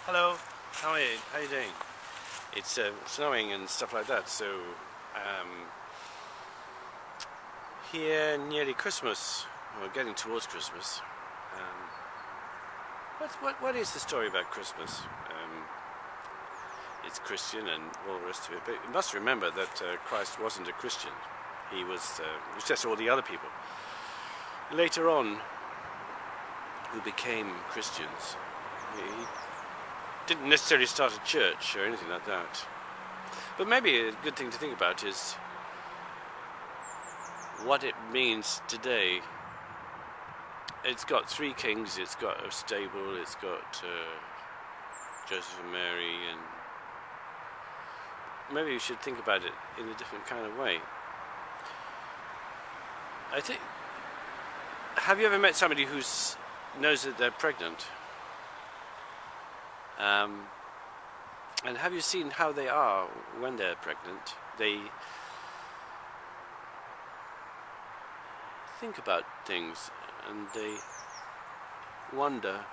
Hello, how are you? How are you doing? It's snowing and stuff like that, so here nearly Christmas, or getting towards Christmas. What is the story about Christmas? It's Christian and all the rest of it, but you must remember that Christ wasn't a Christian. He was just all the other people. Later on, who became Christians, he didn't necessarily start a church or anything like that. But maybe a good thing to think about is what it means today. It's got three kings, it's got a stable, it's got Joseph and Mary, and maybe you should think about it in a different kind of way. I think, have you ever met somebody who knows that they're pregnant? And have you seen how they are when they're pregnant? They think about things and they wonder.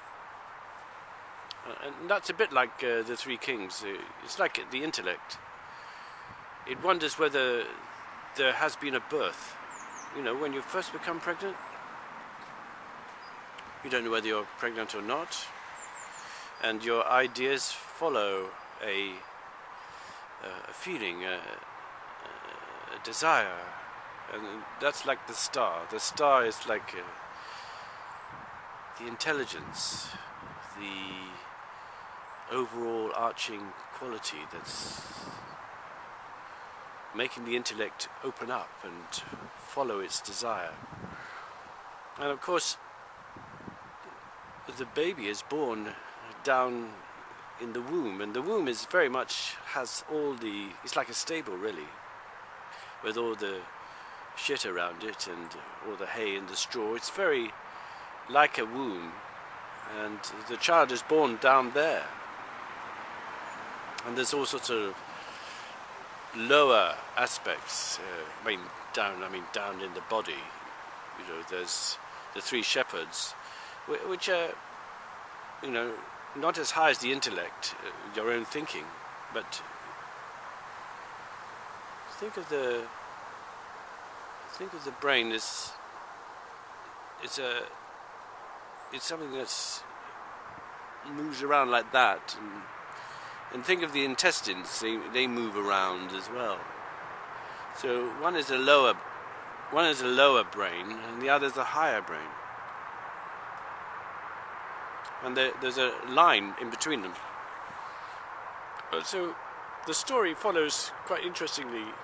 And that's a bit like the three kings. It's like the intellect. It wonders whether there has been a birth. You know, when you first become pregnant, you don't know whether you're pregnant or not. And your ideas follow a feeling, a desire, and that's like the star. The star is like the intelligence, the overall arching quality that's making the intellect open up and follow its desire. And of course, the baby is born down in the womb, and the womb is very much has all the, it's like a stable really, with all the shit around it and all the hay and the straw. It's very like a womb, and the child is born down there, and there's all sorts of lower aspects, down in the body. You know, there's the three shepherds, which are, you know, not as high as the intellect, your own thinking, but think of the brain as it's something that's moves around like that, and think of the intestines. They move around as well. So one is a lower brain, and the other is a higher brain. And there's a line in between them. So the story follows quite interestingly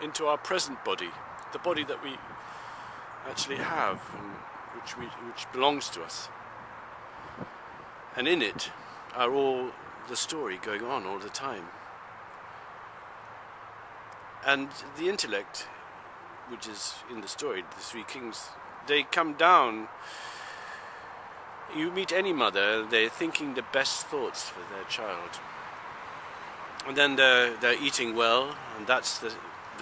into our present body, the body that we actually have, and which belongs to us. And in it are all the story going on all the time. And the intellect, which is in the story, the three kings, they come down. You meet any mother, they're thinking the best thoughts for their child. And then they're eating well, and that's the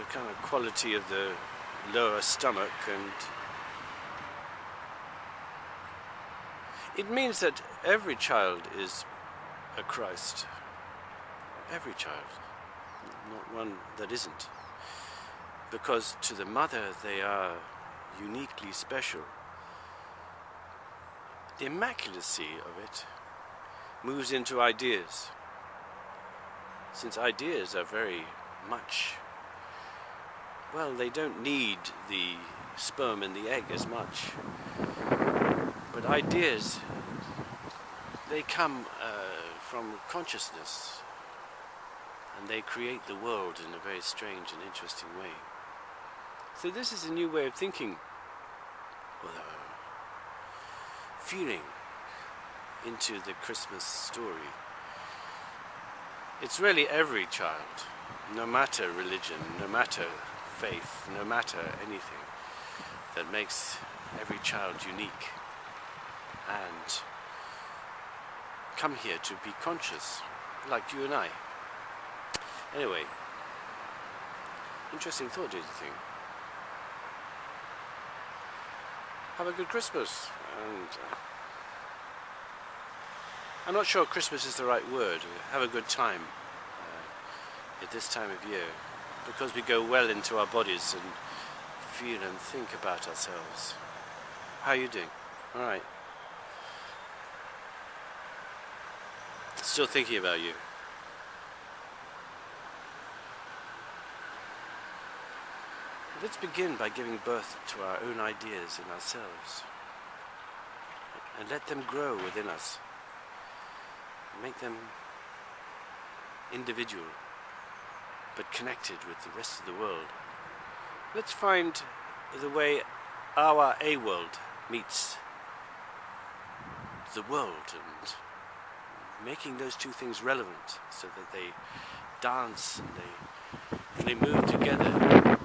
kind of quality of the lower stomach. And it means that every child is a Christ. Every child, not one that isn't. Because to the mother they are uniquely special. The immaculacy of it moves into ideas, since ideas are very much, well, they don't need the sperm and the egg as much, but ideas, they come from consciousness, and they create the world in a very strange and interesting way. So this is a new way of thinking, feeling into the Christmas story. It's really every child, no matter religion, no matter faith, no matter anything, that makes every child unique and come here to be conscious, like you and I. Anyway, interesting thought, do you think? Have a good Christmas, and I'm not sure Christmas is the right word. Have a good time at this time of year, because we go well into our bodies and feel and think about ourselves. How are you doing? All right. Still thinking about you. Let's begin by giving birth to our own ideas in ourselves and let them grow within us. Make them individual but connected with the rest of the world. Let's find the way our A-world meets the world and making those two things relevant so that they dance and they move together.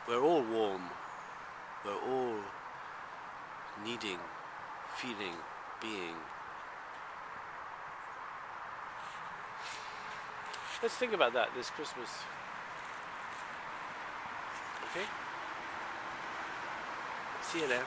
We're all warm, we're all needing, feeling, being. Let's think about that this Christmas. Okay? See you there.